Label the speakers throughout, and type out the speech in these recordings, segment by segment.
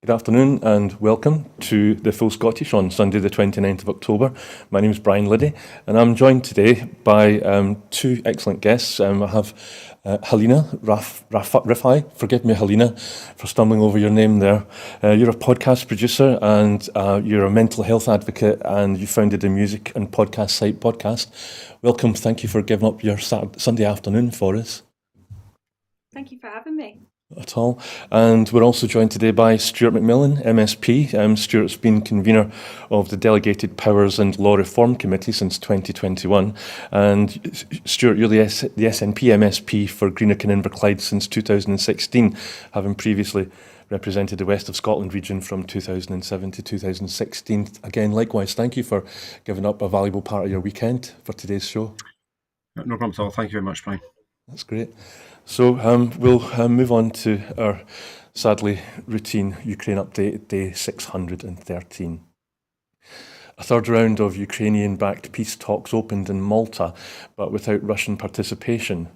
Speaker 1: Good afternoon and welcome to the Full Scottish on Sunday the 29th of October. My name is Brian Liddy and I'm joined today by two excellent guests. I have Halina Rifai. Forgive me, Halina, for stumbling over your name there. You're a podcast producer and you're a mental health advocate, and you founded the music and podcast site Podcast. Welcome. Thank you for giving up your Sunday afternoon for us.
Speaker 2: Thank you for having me.
Speaker 1: At all. And we're also joined today by Stuart McMillan, MSP. Stuart's been convener of the Delegated Powers and Law Reform Committee since 2021. And Stuart, you're the SNP MSP for Greenock and Inverclyde since 2016, having previously represented the West of Scotland region from 2007 to 2016. Again, likewise, thank you for giving up a valuable part of your weekend for today's show.
Speaker 3: No problem at all. Thank you very much, Brian.
Speaker 1: That's great. So we'll move on to our sadly routine Ukraine update, day 613. A third round of Ukrainian-backed peace talks opened in Malta, but without Russian participation.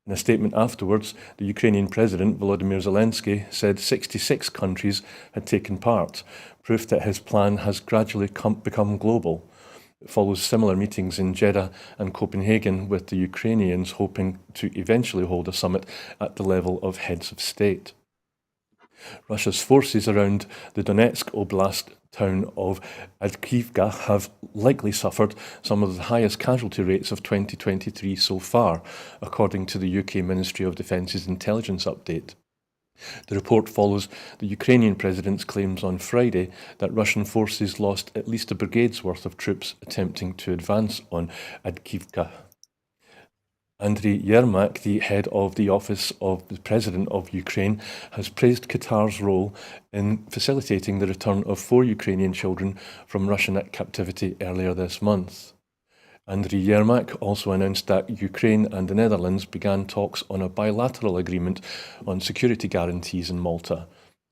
Speaker 1: In a statement afterwards, the Ukrainian President, Volodymyr Zelensky, said 66 countries had taken part, proof that his plan has gradually become global. It follows similar meetings in Jeddah and Copenhagen, with the Ukrainians hoping to eventually hold a summit at the level of heads of state. Russia's forces around the Donetsk Oblast town of Adkivka have likely suffered some of the highest casualty rates of 2023 so far, according to the UK Ministry of Defence's intelligence update. The report follows the Ukrainian president's claims on Friday that Russian forces lost at least a brigade's worth of troops attempting to advance on Adkivka. Andriy Yermak, the head of the Office of the President of Ukraine, has praised Qatar's role in facilitating the return of 4 Ukrainian children from Russian captivity earlier this month. Andriy Yermak also announced that Ukraine and the Netherlands began talks on a bilateral agreement on security guarantees in Malta.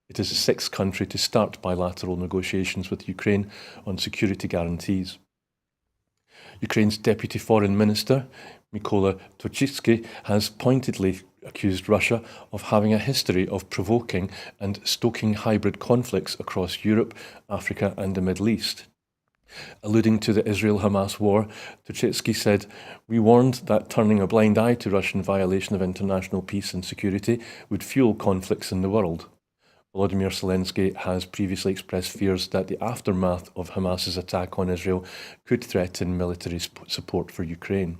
Speaker 1: It is the 6th country to start bilateral negotiations with Ukraine on security guarantees. Ukraine's Deputy Foreign Minister, Mykola Tochitsky, has pointedly accused Russia of having a history of provoking and stoking hybrid conflicts across Europe, Africa and the Middle East. Alluding to the Israel-Hamas war, Tochitsky said, "We warned that turning a blind eye to Russian violation of international peace and security would fuel conflicts in the world." Volodymyr Zelensky has previously expressed fears that the aftermath of Hamas's attack on Israel could threaten military support for Ukraine.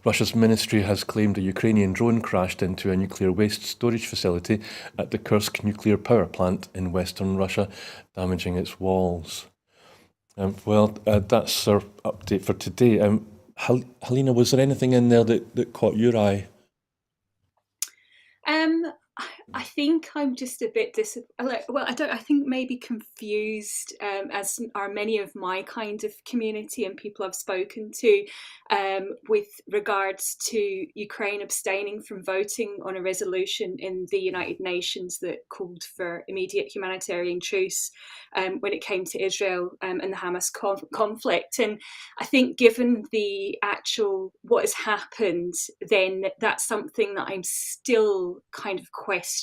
Speaker 1: Russia's ministry has claimed a Ukrainian drone crashed into a nuclear waste storage facility at the Kursk nuclear power plant in western Russia, damaging its walls. That's our update for today. Halina, was there anything in there that caught your eye?
Speaker 2: I think I'm just a bit I think maybe confused, as are many of my kind of community and people I've spoken to, with regards to Ukraine abstaining from voting on a resolution in the United Nations that called for immediate humanitarian truce when it came to Israel and the Hamas conflict. And I think given the actual what has happened, then that's something that I'm still kind of questioning.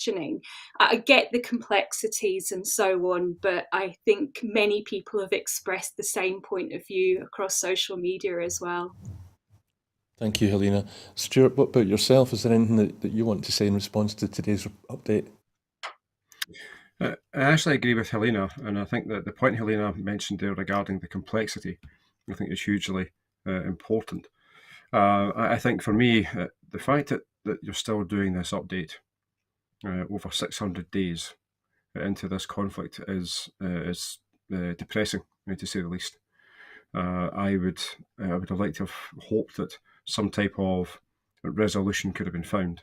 Speaker 2: I get the complexities and so on, but I think many people have expressed the same point of view across social media as well.
Speaker 1: Thank you, Halina. Stuart, what about yourself? Is there anything that you want to say in response to today's update?
Speaker 3: I actually agree with Halina, and I think that the point Halina mentioned there regarding the complexity, I think is hugely important. I think for me, the fact that you're still doing this update over 600 days into this conflict is depressing, to say the least. I would have liked to have hoped that some type of resolution could have been found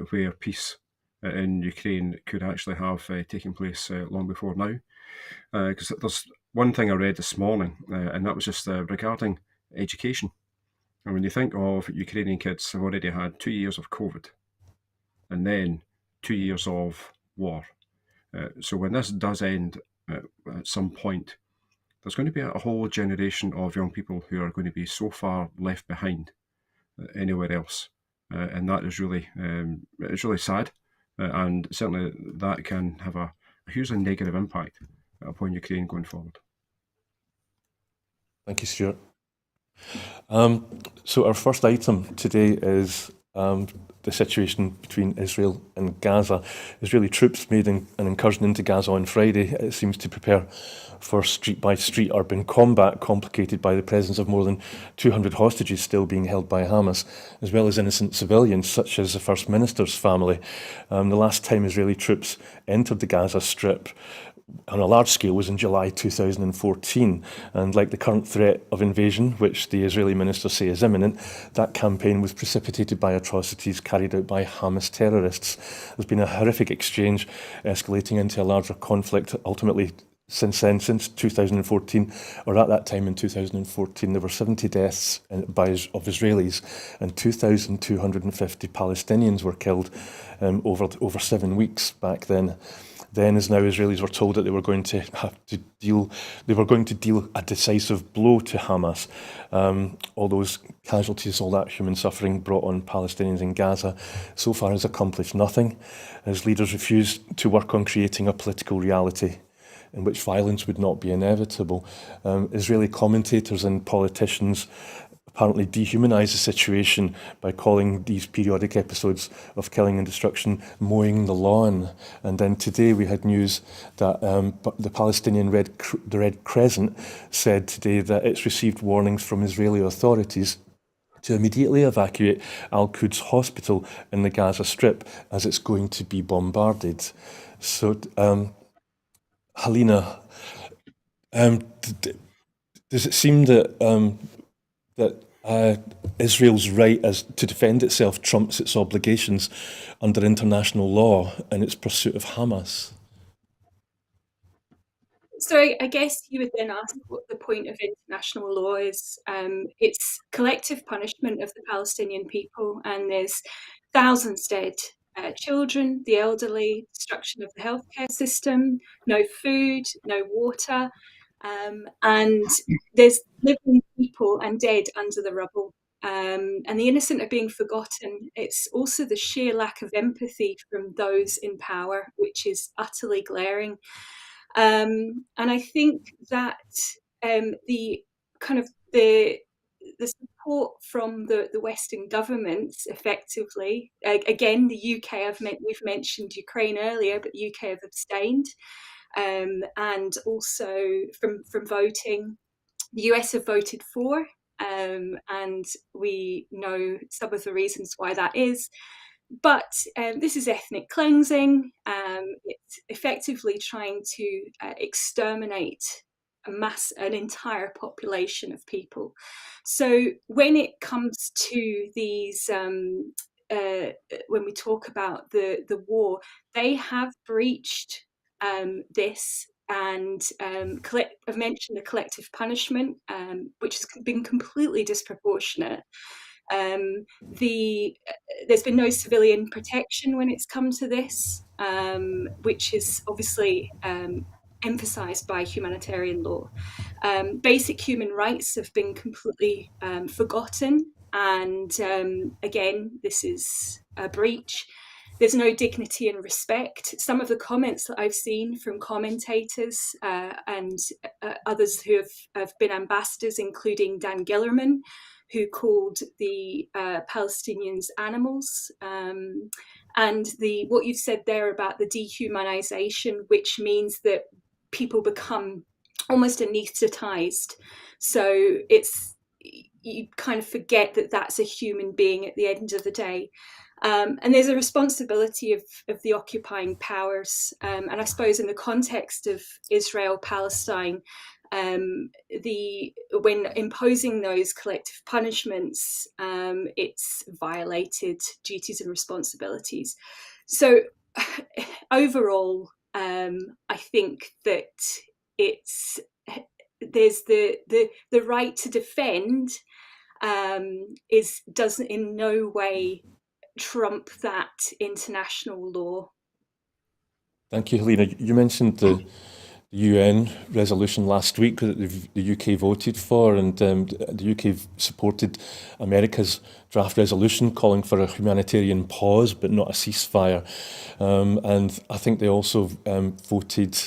Speaker 3: where peace in Ukraine could actually have taken place long before now. Because there's one thing I read this morning, and that was just regarding education. And when you think of Ukrainian kids have already had 2 years of COVID and then 2 years of war. So when this does end at some point, there's going to be a whole generation of young people who are going to be so far left behind anywhere else. And that is really sad. And certainly that can have a hugely negative impact upon Ukraine going forward.
Speaker 1: Thank you, Stuart. So our first item today is the situation between Israel and Gaza. Israeli troops made an incursion into Gaza on Friday. It seems to prepare for street-by-street urban combat, complicated by the presence of more than 200 hostages still being held by Hamas, as well as innocent civilians, such as the First Minister's family. The last time Israeli troops entered the Gaza Strip on a large scale was in July 2014, and like the current threat of invasion, which the Israeli ministers say is imminent, that campaign was precipitated by atrocities carried out by Hamas terrorists. There's been a horrific exchange escalating into a larger conflict. Ultimately, since 2014, or at that time in 2014, there were 70 deaths of Israelis, and 2,250 Palestinians were killed over 7 weeks back then. Then, as now, Israelis were told that they were going to deal a decisive blow to Hamas. All those casualties, all that human suffering brought on Palestinians in Gaza, so far has accomplished nothing, as leaders refuse to work on creating a political reality in which violence would not be inevitable. Israeli commentators and politicians apparently dehumanize the situation by calling these periodic episodes of killing and destruction mowing the lawn. And then today we had news that the Palestinian Red Crescent said today that it's received warnings from Israeli authorities to immediately evacuate Al-Quds Hospital in the Gaza Strip as it's going to be bombarded. So, Halina, does it seem that Israel's right to defend itself trumps its obligations under international law in its pursuit of Hamas?
Speaker 2: So I guess you would then ask what the point of international law is. It's collective punishment of the Palestinian people, and there's thousands dead. Children, the elderly, destruction of the healthcare system, no food, no water, and there's living people and dead under the rubble. And the innocent are being forgotten. It's also the sheer lack of empathy from those in power, which is utterly glaring. And I think that the kind of the support from the Western governments, effectively, again, the UK, we've mentioned Ukraine earlier, but the UK have abstained, and also from voting. The US have voted for, and we know some of the reasons why that is. But this is ethnic cleansing. It's effectively trying to exterminate an entire population of people. So when it comes to these, when we talk about the war, they have breached this. And I've mentioned the collective punishment, which has been completely disproportionate. There's been no civilian protection when it's come to this, which is obviously emphasised by humanitarian law. Basic human rights have been completely forgotten, and again, this is a breach. There's no dignity and respect. Some of the comments that I've seen from commentators and others who have been ambassadors, including Dan Gillerman, who called the Palestinians animals, and what you've said there about the dehumanization, which means that people become almost anesthetized. So you kind of forget that that's a human being at the end of the day. And there's a responsibility of the occupying powers. And I suppose in the context of Israel-Palestine, when imposing those collective punishments, it's violated duties and responsibilities. So overall, I think that there's the right to defend doesn't in no way trump that international law.
Speaker 1: Thank you, Halina. You mentioned the UN resolution last week that the UK voted for, and the UK supported America's draft resolution calling for a humanitarian pause but not a ceasefire. And I think they also voted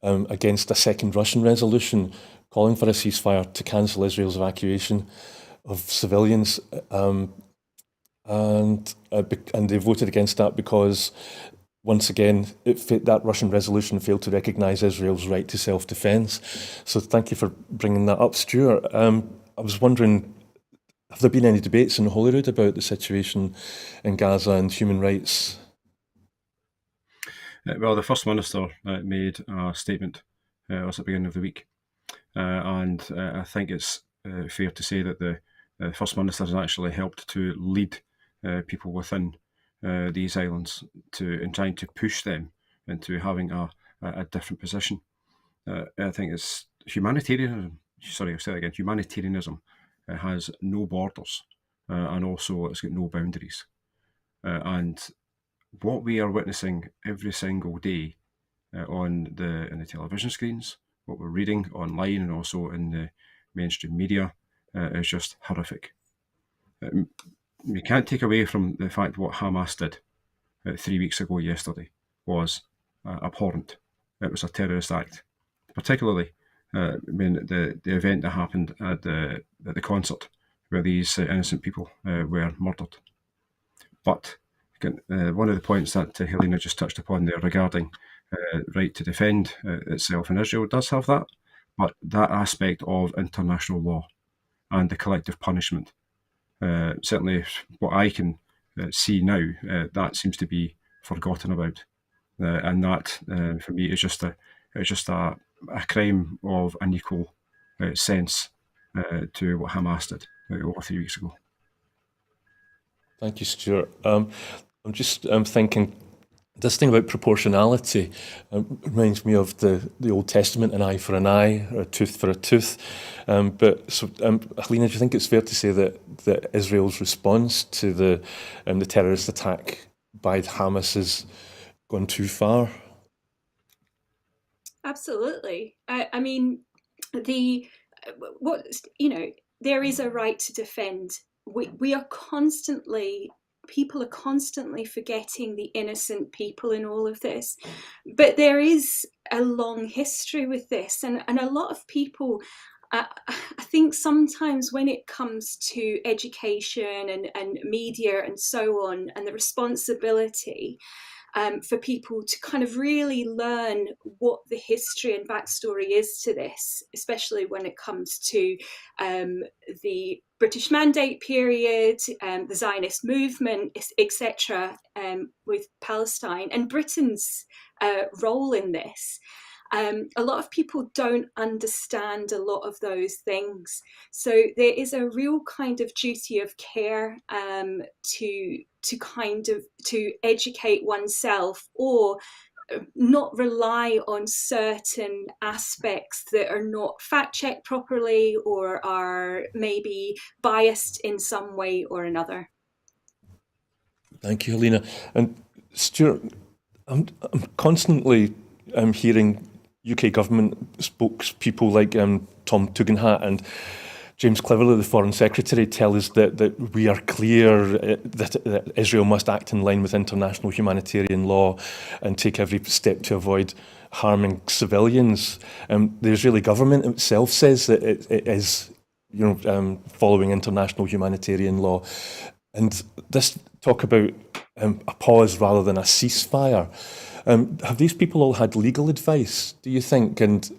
Speaker 1: against a second Russian resolution calling for a ceasefire to cancel Israel's evacuation of civilians. And they voted against that because, once again, that Russian resolution failed to recognise Israel's right to self-defence. So thank you for bringing that up, Stuart. I was wondering, have there been any debates in Holyrood about the situation in Gaza and human rights?
Speaker 3: Well, the First Minister made a statement at the beginning of the week, and I think it's fair to say that the First Minister has actually helped to lead people within these islands in trying to push them into having a different position. I think it's humanitarianism. Sorry, I'll say that again. Humanitarianism has no borders, and also it's got no boundaries. And what we are witnessing every single day in the television screens, what we're reading online and also in the mainstream media is just horrific. We can't take away from the fact what Hamas did 3 weeks ago yesterday was abhorrent. It was a terrorist act, particularly the event that happened at the concert where these innocent people were murdered. But one of the points that Halina just touched upon there regarding right to defend itself, and Israel does have that, but that aspect of international law and the collective punishment, certainly what I can see now, that seems to be forgotten about, and that for me is just a crime of unequal sense to what Hamas did over 3 weeks ago.
Speaker 1: Thank you, Stuart. I'm just thinking, this thing about proportionality reminds me of the Old Testament, an eye for an eye, or a tooth for a tooth. Halina, do you think it's fair to say that Israel's response to the terrorist attack by Hamas has gone too far?
Speaker 2: Absolutely. I mean, there is a right to defend. People are constantly forgetting the innocent people in all of this, but there is a long history with this, and a lot of people, I think sometimes when it comes to education and media and so on, and the responsibility for people to kind of really learn what the history and backstory is to this, especially when it comes to the British Mandate period, the Zionist movement, etc., with Palestine and Britain's role in this. A lot of people don't understand a lot of those things. So there is a real kind of duty of care to educate oneself, or not rely on certain aspects that are not fact-checked properly or are maybe biased in some way or another.
Speaker 1: Thank you, Halina. And Stuart, I'm constantly hearing UK government spokespeople like Tom Tugendhat and James Cleverly, the Foreign Secretary, tell us that we are clear that Israel must act in line with international humanitarian law and take every step to avoid harming civilians. The Israeli government itself says that it is, following international humanitarian law. And this talk about a pause rather than a ceasefire. Have these people all had legal advice, do you think? And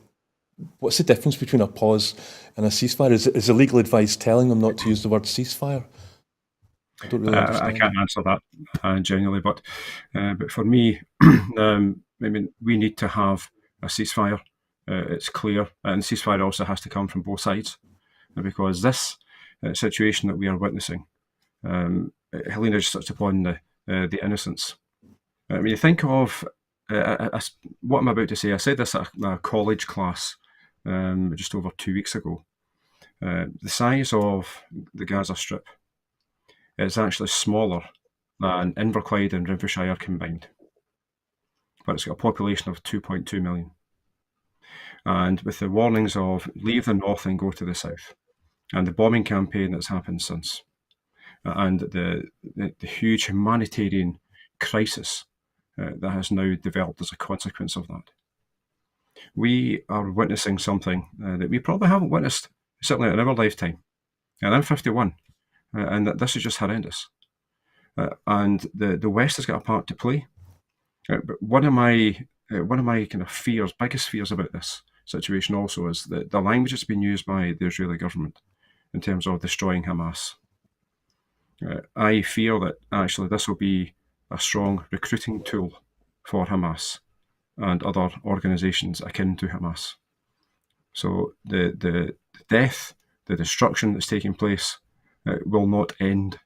Speaker 1: what's the difference between a pause and a ceasefire? Is the legal advice telling them not to use the word ceasefire? I don't really understand.
Speaker 3: I can't answer that genuinely, but for me, I mean, we need to have a ceasefire. It's clear, and ceasefire also has to come from both sides, because this situation that we are witnessing, Halina just touched upon the innocence. I mean, you think of what I'm about to say. I said this at a college class just over 2 weeks ago. The size of the Gaza Strip is actually smaller than Inverclyde and Renfrewshire combined, but it's got a population of 2.2 million. and with the warnings of leave the north and go to the south, and the bombing campaign that's happened since, and the huge humanitarian crisis that has now developed as a consequence of that. We are witnessing something that we probably haven't witnessed, certainly in our lifetime. And I'm 51, and this is just horrendous. And the West has got a part to play. But one of my kind of fears, biggest fears about this situation also is that the language that's been used by the Israeli government in terms of destroying Hamas. I fear that actually this will be a strong recruiting tool for Hamas and other organisations akin to Hamas. So the death, the destruction that's taking place will not end.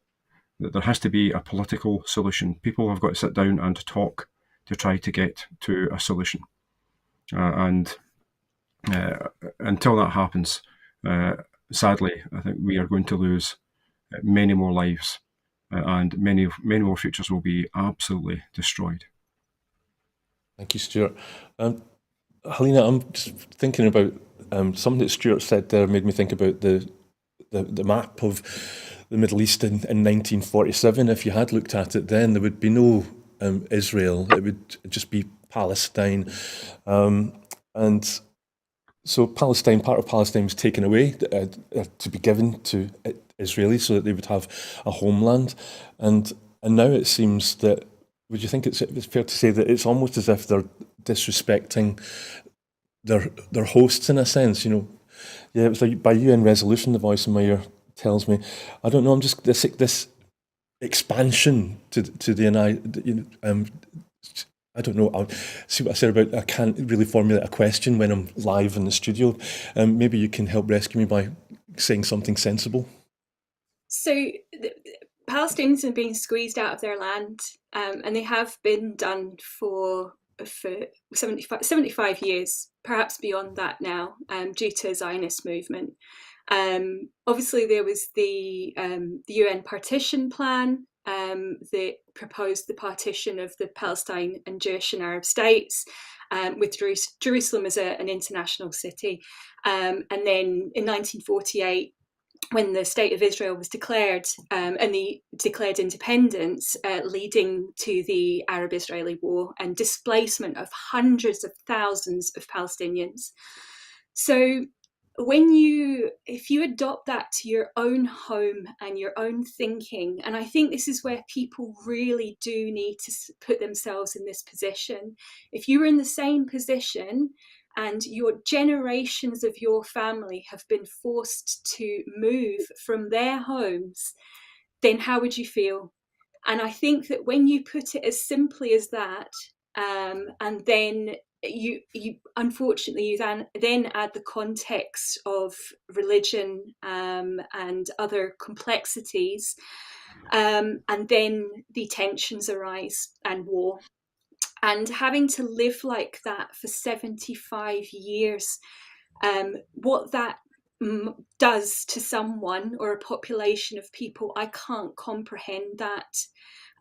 Speaker 3: There has to be a political solution. People have got to sit down and talk to try to get to a solution. And until that happens, sadly, I think we are going to lose many more lives, and many more futures will be absolutely destroyed.
Speaker 1: Thank you, Stuart. Halina, I'm just thinking about something that Stuart said there made me think about the map of the Middle East in 1947. If you had looked at it then, there would be no Israel. It would just be Palestine. And so Palestine, part of Palestine was taken away to be given to Israelis so that they would have a homeland. And now it seems that, would you think it's fair to say that it's almost as if they're disrespecting their hosts in a sense, you know? Yeah, it was like by UN resolution, the voice in my ear tells me. I don't know, I'm just this expansion to the I don't know. I'll see what I said about. I can't really formulate a question when I'm live in the studio. Maybe you can help rescue me by saying something sensible.
Speaker 2: So Palestinians have been squeezed out of their land, and they have been done for 75 years, perhaps beyond that now, due to the Zionist movement. Obviously, there was the UN partition plan that proposed the partition of the Palestine and Jewish and Arab states, with Jerusalem as an international city. And then in 1948, when the State of Israel was declared, and they declared independence, leading to the Arab-Israeli War and displacement of hundreds of thousands of Palestinians. So if you adopt that to your own home and your own thinking, and I think this is where people really do need to put themselves in this position. If you were in the same position and your generations of your family have been forced to move from their homes, then how would you feel? And I think that when you put it as simply as that, and then you unfortunately you then add the context of religion and other complexities, and then the tensions arise and war. And having to live like that for 75 years, what that does to someone or a population of people, I can't comprehend that.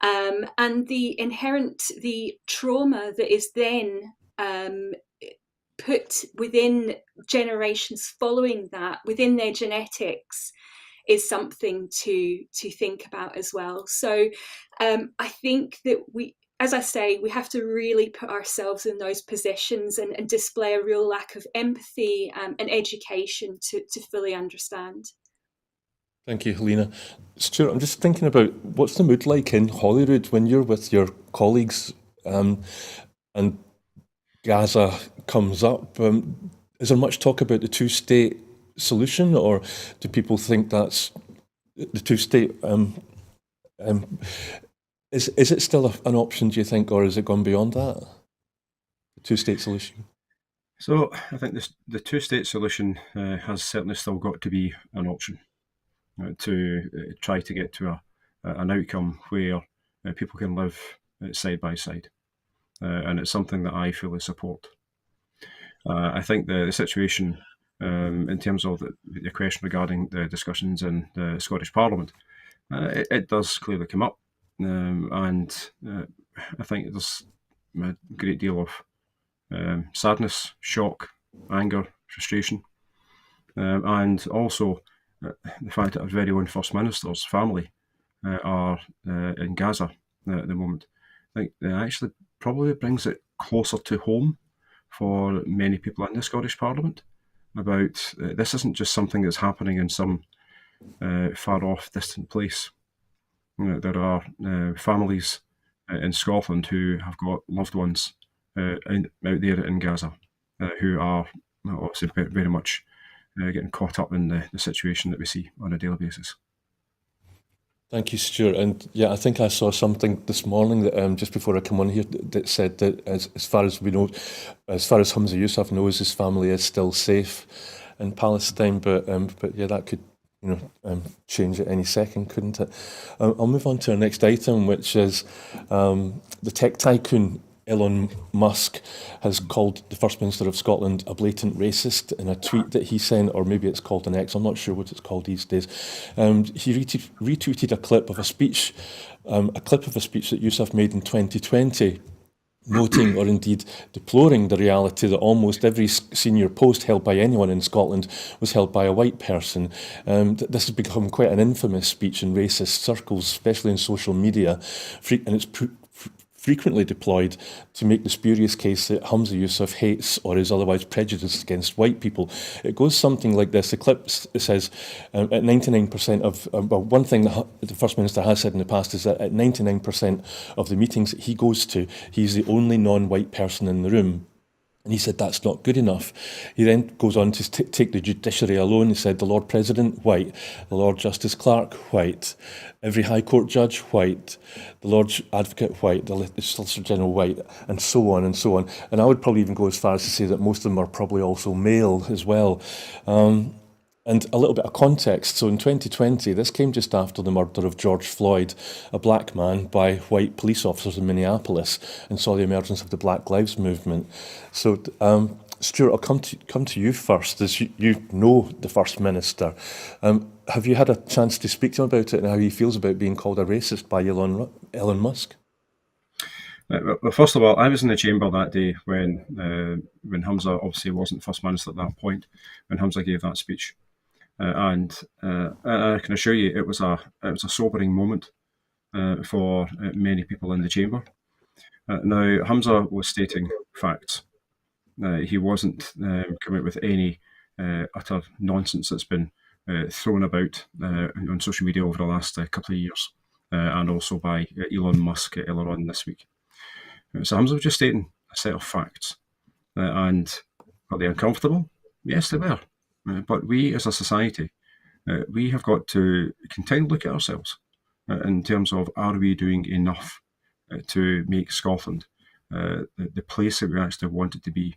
Speaker 2: And the trauma that is then put within generations following that, within their genetics, is something to think about as well. So I think that as I say, we have to really put ourselves in those positions and display a real lack of empathy and education to fully understand.
Speaker 1: Thank you, Halina. Stuart, I'm just thinking about what's the mood like in Holyrood when you're with your colleagues and Gaza comes up. Is there much talk about the two-state solution, or do people think that's the two-state? Is it still an option, do you think, or has it gone beyond that? The two-state solution?
Speaker 3: So I think the two-state solution has certainly still got to be an option to try to get to an outcome where people can live side by side. And it's something that I fully support. I think the situation in terms of the question regarding the discussions in the Scottish Parliament, it does clearly come up. And I think there's a great deal of sadness, shock, anger, frustration, and also the fact that our very own First Minister's family are in Gaza at the moment. I think it actually probably brings it closer to home for many people in the Scottish Parliament about this isn't just something that's happening in some far off distant place. There are families in Scotland who have got loved ones out there in Gaza who are obviously very much getting caught up in the situation that we see on a daily basis.
Speaker 1: Thank you, Stuart. And yeah, I think I saw something this morning that just before I come on here that said that as far as we know, as far as Hamza Yousaf knows, his family is still safe in Palestine. But yeah, that could change at any second, couldn't it? I'll move on to our next item, which is the tech tycoon Elon Musk has called the First Minister of Scotland a blatant racist in a tweet that he sent, or maybe it's called an X, I'm not sure what it's called these days. He retweeted a clip of a speech that Yousaf made in 2020, noting or indeed deploring the reality that almost every senior post held by anyone in Scotland was held by a white person. This has become quite an infamous speech in racist circles, especially in social media, and it's frequently deployed to make the spurious case that Hamza Yousaf hates or is otherwise prejudiced against white people. It goes something like this. The clip says at 99% of, one thing that the First Minister has said in the past is that at 99% of the meetings that he goes to, he's the only non-white person in the room. And he said that's not good enough. He then goes on to take the judiciary alone. He said the Lord President, white. The Lord Justice Clerk, white. Every High Court judge, white. The Lord Advocate, white. The Solicitor General, white. And so on and so on. And I would probably even go as far as to say that most of them are probably also male as well. And a little bit of context. So in 2020, this came just after the murder of George Floyd, a black man, by white police officers in Minneapolis, and saw the emergence of the Black Lives Movement. So, Stuart, I'll come to you first, as you know the First Minister. Have you had a chance to speak to him about it and how he feels about being called a racist by Elon Musk?
Speaker 3: Well, first of all, I was in the chamber that day when Hamza obviously wasn't First Minister at that point, when Hamza gave that speech. And I can assure you, it was a sobering moment for many people in the chamber. Now, Hamza was stating facts. He wasn't coming up with any utter nonsense that's been thrown about on social media over the last couple of years, and also by Elon Musk earlier on this week. So Hamza was just stating a set of facts. And are they uncomfortable? Yes, they were. But we as a society, we have got to continue to look at ourselves in terms of, are we doing enough to make Scotland the place that we actually want it to be?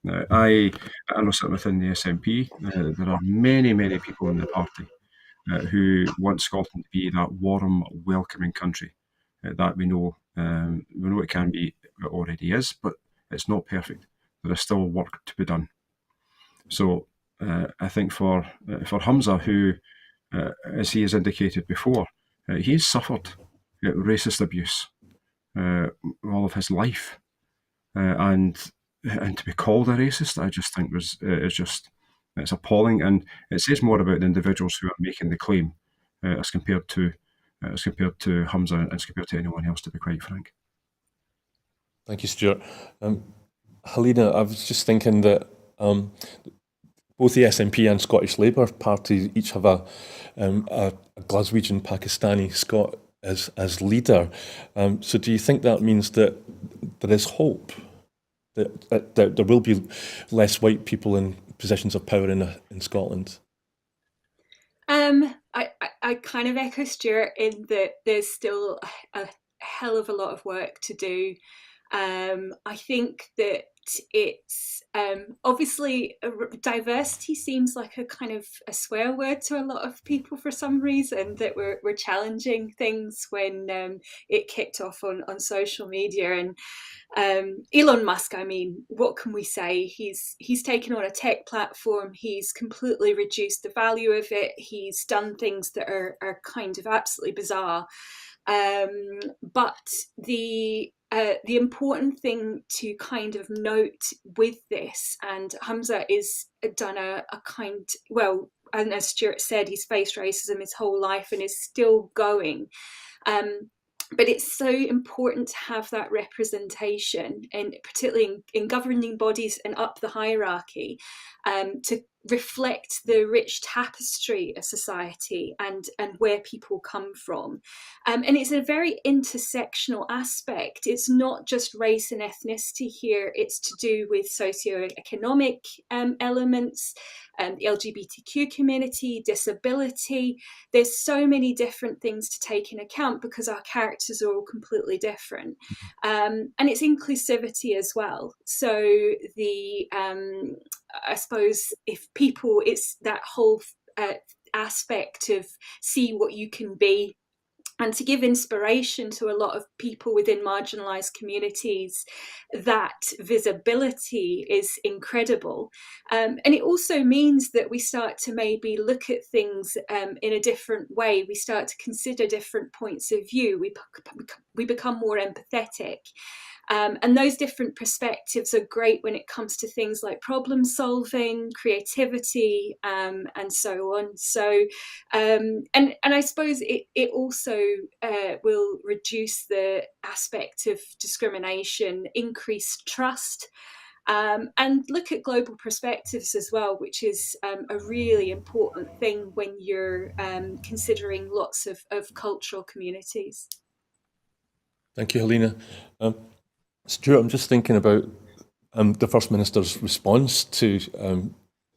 Speaker 3: I know sitting within the SNP, there are many, many people in the party who want Scotland to be that warm, welcoming country that we know it can be, it already is, but it's not perfect. There is still work to be done. So I think for Hamza, who, as he has indicated before, he has suffered racist abuse all of his life, and to be called a racist, I just think it's appalling, and it says more about the individuals who are making the claim as compared to Hamza and as compared to anyone else, to be quite frank.
Speaker 1: Thank you, Stuart. Halina, I was just thinking that both the SNP and Scottish Labour Party each have a Glaswegian Pakistani Scot as leader. So do you think that means that there is hope, that there will be less white people in positions of power in Scotland?
Speaker 2: I kind of echo Stuart in that there's still a hell of a lot of work to do. I think that it's obviously diversity seems like a kind of a swear word to a lot of people for some reason, that we're challenging things when it kicked off on social media. And Elon Musk, I mean, what can we say? He's taken on a tech platform. He's completely reduced the value of it. He's done things that are kind of absolutely bizarre. But the the important thing to kind of note with this, and Hamza is done a kind, well, and as Stuart said, he's faced racism his whole life and is still going. But it's so important to have that representation, and particularly in governing bodies and up the hierarchy, to reflect the rich tapestry of society and where people come from. And it's a very intersectional aspect. It's not just race and ethnicity here, it's to do with socioeconomic elements, the LGBTQ community, disability. There's so many different things to take in account because our characters are all completely different. And it's inclusivity as well. So I suppose if people, it's that whole aspect of see what you can be, and to give inspiration to a lot of people within marginalised communities. That visibility is incredible. And it also means that we start to maybe look at things in a different way. We start to consider different points of view. We become more empathetic. And those different perspectives are great when it comes to things like problem solving, creativity, and so on. So, and I suppose it also will reduce the aspect of discrimination, increase trust, and look at global perspectives as well, which is a really important thing when you're considering lots of cultural communities.
Speaker 1: Thank you, Halina. Stuart, I'm just thinking about the First Minister's response to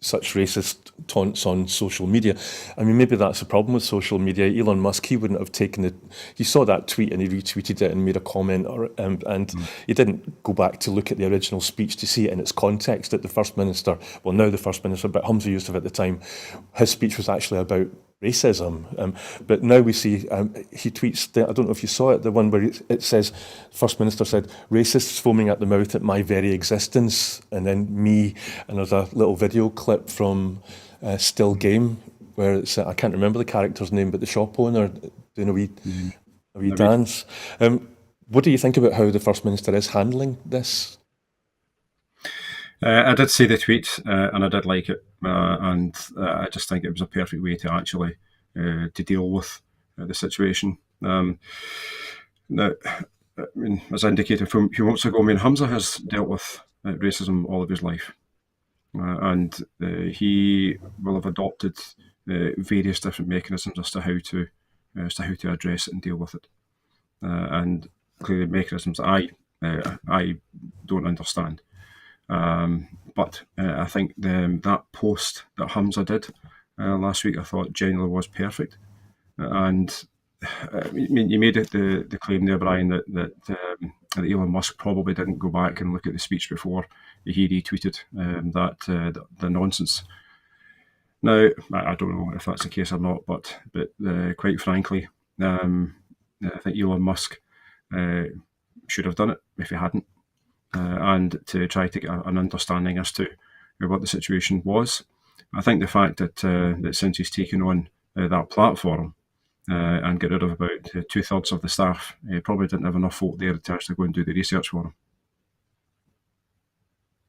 Speaker 1: such racist taunts on social media. I mean, maybe that's the problem with social media. Elon Musk, he wouldn't have taken it. He saw that tweet and he retweeted it and made a comment, and he didn't go back to look at the original speech to see it in its context. That the First Minister, well, now the First Minister, but Hamza Yusuf at the time, his speech was actually about racism. But now we see he tweets, I don't know if you saw it, the one where it says, First Minister said, racists foaming at the mouth at my very existence, and then me, and there's a little video clip from Still Game where it's, I can't remember the character's name, but the shop owner doing a wee dance. What do you think about how the First Minister is handling this?
Speaker 3: I did see the tweet and I did like it, and I just think it was a perfect way to actually to deal with the situation. Now, I mean, as indicated from a few months ago, I mean, Hamza has dealt with racism all of his life, and he will have adopted various different mechanisms as to how to address it and deal with it, and clearly mechanisms that I don't understand. But I think that post that Hamza did last week, I thought generally was perfect. And I mean, you made it the claim there, Brian, that Elon Musk probably didn't go back and look at the speech before he retweeted the nonsense. Now, I don't know if that's the case or not, but quite frankly, I think Elon Musk should have done it if he hadn't. And to try to get an understanding as to what the situation was. I think the fact that since he's taken on that platform and get rid of about 2/3 of the staff, he probably didn't have enough folk there to actually go and do the research for him.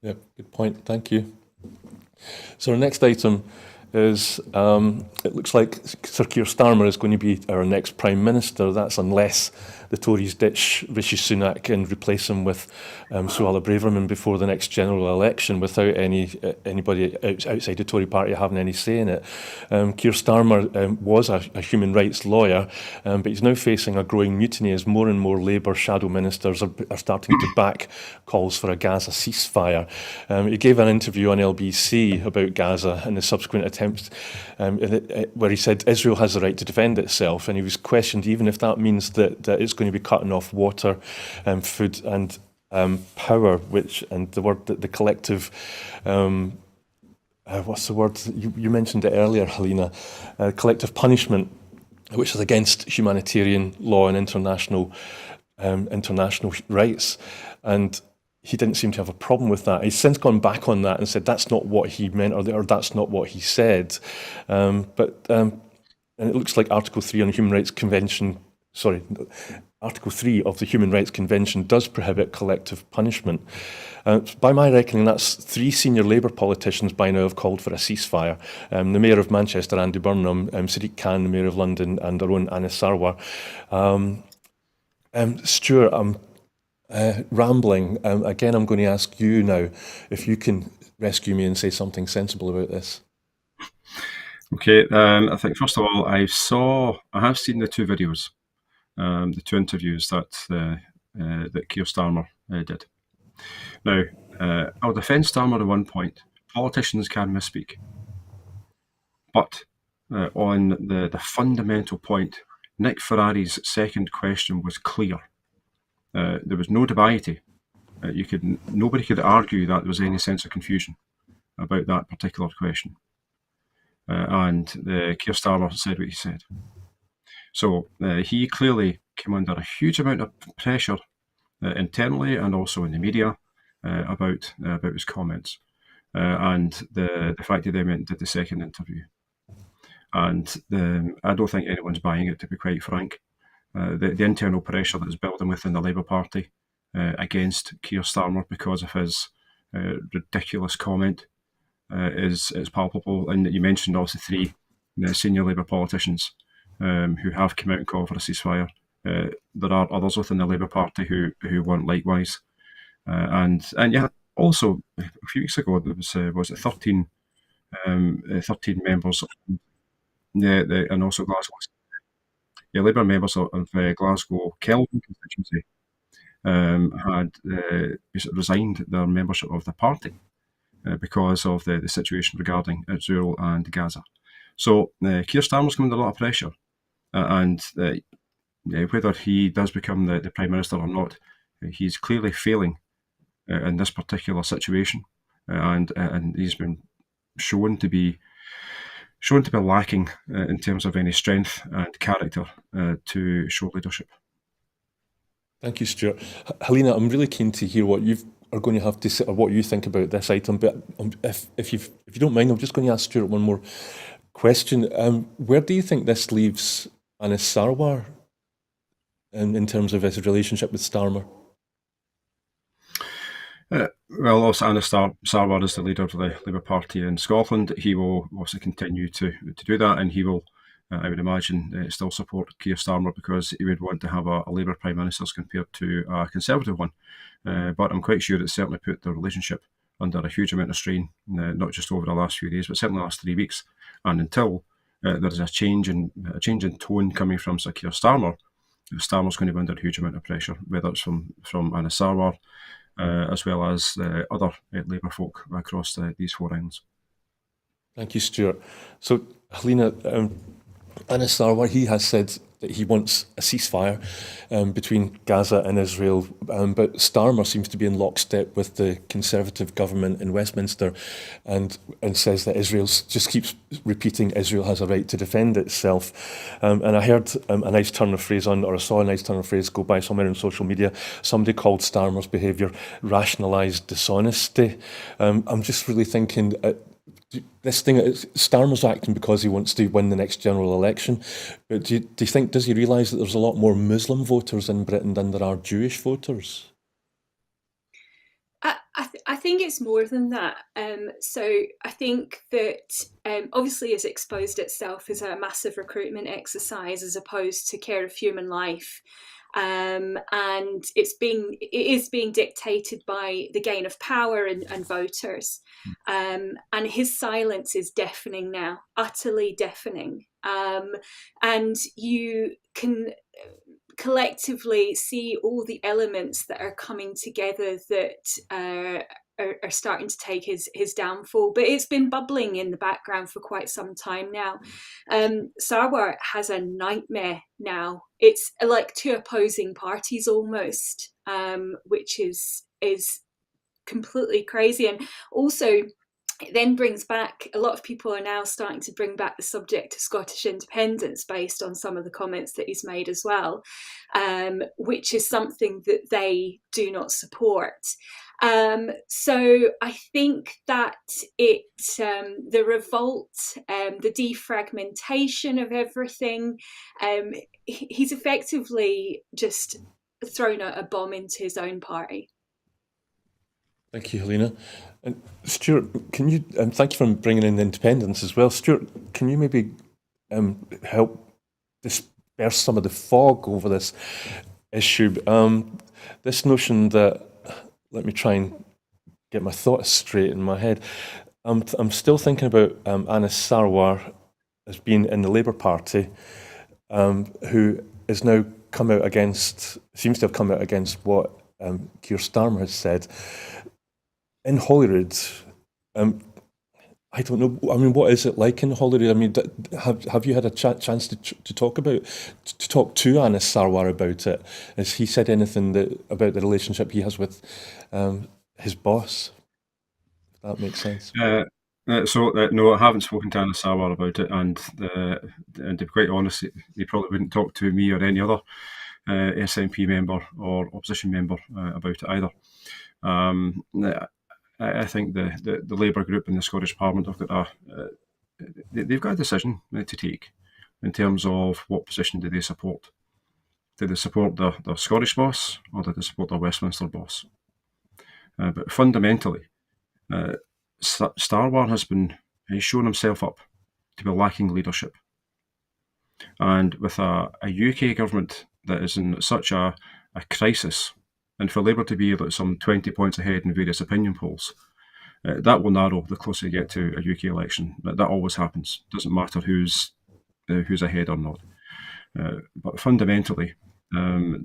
Speaker 1: Yeah, good point. Thank you. So our next item is, it looks like Sir Keir Starmer is going to be our next Prime Minister. That's unless the Tories ditch Rishi Sunak and replace him with Suella Braverman before the next general election without anybody outside the Tory party having any say in it. Keir Starmer was a human rights lawyer, but he's now facing a growing mutiny as more and more Labour shadow ministers are starting to back calls for a Gaza ceasefire. He gave an interview on LBC about Gaza and the subsequent attempts where he said Israel has the right to defend itself, and he was questioned even if that means that it's going to be cutting off water, food and power, and the collective, what's the word? You mentioned it earlier, Halina, collective punishment, which is against humanitarian law and international rights. And he didn't seem to have a problem with that. He's since gone back on that and said that's not what he meant, or that's not what he said. And it looks like Article 3 on the Human Rights Convention, Article 3 of the Human Rights Convention does prohibit collective punishment. By my reckoning, that's 3 senior Labour politicians by now have called for a ceasefire. The Mayor of Manchester, Andy Burnham, Sadiq Khan, the Mayor of London, and our own Anis Sarwar. Stuart, I'm rambling. Again, I'm going to ask you now if you can rescue me and say something sensible about this.
Speaker 3: Okay, I think first of all, I have seen the 2 videos, the 2 interviews that Keir Starmer did. Now, I'll defend Starmer at one point. Politicians can misspeak. But on the fundamental point, Nick Ferrari's second question was clear. There was no debate. Nobody could argue that there was any sense of confusion about that particular question. And Keir Starmer said what he said. So he clearly came under a huge amount of pressure internally and also in the media about his comments and the fact that they went and did the second interview. And I don't think anyone's buying it, to be quite frank. The internal pressure that is building within the Labour Party against Keir Starmer because of his ridiculous comment is palpable. And you mentioned also 3 senior Labour politicians who have come out and called for a ceasefire. There are others within the Labour Party who want likewise. And yeah, also a few weeks ago there was 13 members. And also Glasgow. Yeah, Labour members of Glasgow Kelvin constituency had resigned their membership of the party because of the situation regarding Israel and Gaza. So Keir Starmer's coming under a lot of pressure, and whether he does become the Prime Minister or not, he's clearly failing in this particular situation, and he's been shown to be lacking in terms of any strength and character to show leadership.
Speaker 1: Thank you, Stuart. Halina, I'm really keen to hear what you are going to have to say, or what you think about this item. But if you don't mind, I'm just going to ask Stuart one more question. Where do you think this leaves Anis Sarwar in terms of his relationship with Starmer?
Speaker 3: Well, also Anis Sarwar is the leader of the Labour Party in Scotland. He will also continue to do that, and he will, I would imagine, still support Keir Starmer because he would want to have a Labour Prime Minister as compared to a Conservative one. But I'm quite sure it certainly put the relationship under a huge amount of strain, not just over the last few days, but certainly the last 3 weeks. And until there is a change in tone coming from Sir Keir Starmer, Starmer's going to be under a huge amount of pressure, whether it's from Anis Sarwar, as well as other Labour folk across these 4 islands.
Speaker 1: Thank you, Stuart. So, Halina, Anis Sarwar, he has said that he wants a ceasefire between Gaza and Israel, but Starmer seems to be in lockstep with the Conservative government in Westminster and says that Israel just keeps repeating Israel has a right to defend itself. And I heard a nice turn of phrase I saw a nice turn of phrase go by somewhere on social media. Somebody called Starmer's behaviour rationalised dishonesty. I'm just really thinking... this thing, Starmer's acting because he wants to win the next general election. But do you think, does he realise that there's a lot more Muslim voters in Britain than there are Jewish voters?
Speaker 2: I think it's more than that. So I think that obviously it's exposed itself as a massive recruitment exercise as opposed to care of human life. And it is being dictated by the gain of power and voters. And his silence is deafening now, utterly deafening. And you can collectively see all the elements that are coming together that are starting to take his downfall, but it's been bubbling in the background for quite some time now. Sarwar has a nightmare now. It's like 2 opposing parties almost, which is completely crazy. And also, it then brings back, a lot of people are now starting to bring back the subject of Scottish independence based on some of the comments that he's made as well, which is something that they do not support. So I think that the revolt, the defragmentation of everything, he's effectively just thrown a bomb into his own party.
Speaker 1: Thank you, Halina. And Stuart, can you, thank you for bringing in independence as well. Stuart, can you maybe help disperse some of the fog over this issue? This notion that, let me try and get my thoughts straight in my head. I'm still thinking about Anas Sarwar as being in the Labour Party, who is now seems to have come out against what Keir Starmer has said. In Holyrood, I don't know. I mean, what is it like in Holyrood? I mean, have you had a chance to talk to Anas Sarwar about it? Has he said anything about the relationship he has with his boss? If that makes sense.
Speaker 3: No, I haven't spoken to Anas Sarwar about it, and to be quite honest, he probably wouldn't talk to me or any other SNP member or opposition member about it either. I think the Labour group in the Scottish Parliament have got they've got a decision to take in terms of what position do they support. Do they support their Scottish boss, or do they support their Westminster boss? But fundamentally, Starwar has shown himself up to be lacking leadership. And with a UK government that is in such a crisis, and for Labour to be like some 20 points ahead in various opinion polls, that will narrow the closer you get to a UK election. That always happens. Doesn't matter who's ahead or not. But fundamentally, the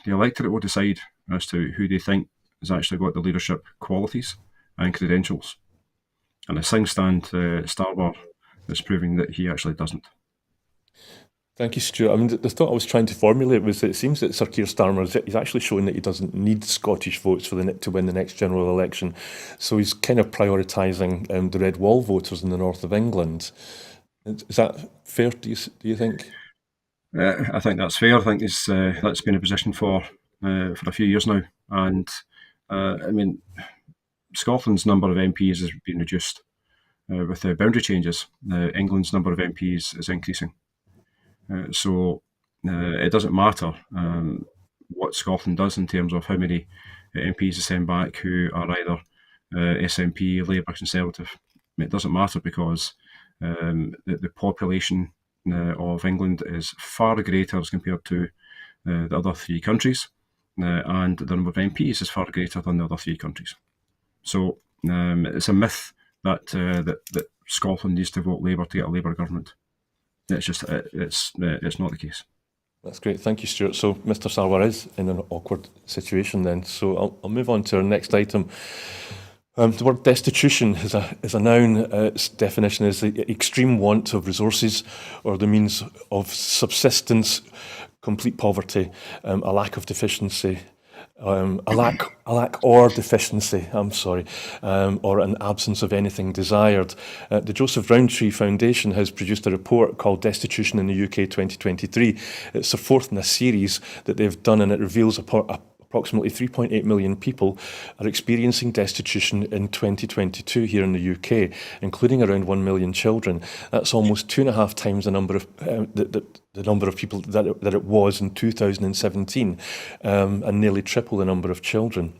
Speaker 3: electorate will decide as to who they think has actually got the leadership qualities and credentials. And as things stand, Starwar is proving that he actually doesn't.
Speaker 1: Thank you, Stuart. I mean, the thought I was trying to formulate was that it seems that Sir Keir Starmer is actually showing that he doesn't need Scottish votes to win the next general election. So he's kind of prioritising the Red Wall voters in the north of England. Is that fair, do you think?
Speaker 3: I think that's fair. I think that's been a position for a few years now. And, I mean, Scotland's number of MPs has been reduced with the boundary changes. England's number of MPs is increasing. So it doesn't matter what Scotland does in terms of how many MPs they send back who are either SNP, Labour, Conservative. It doesn't matter because the population of England is far greater as compared to the other three countries, and the number of MPs is far greater than the other three countries. So it's a myth that Scotland needs to vote Labour to get a Labour government. It's just it's not the case.
Speaker 1: That's great. Thank you, Stuart. So Mr. Sarwar is in an awkward situation then. So I'll move on to our next item. The word destitution is a noun. Its definition is the extreme want of resources or the means of subsistence, complete poverty, a lack of deficiency, a lack or deficiency, or an absence of anything desired. The Joseph Rowntree Foundation has produced a report called Destitution in the UK 2023. It's the fourth in a series that they've done, and it reveals approximately 3.8 million people are experiencing destitution in 2022 here in the UK, including around 1 million children. That's almost 2.5 times the number of the number of people that it was in 2017, and nearly triple the number of children.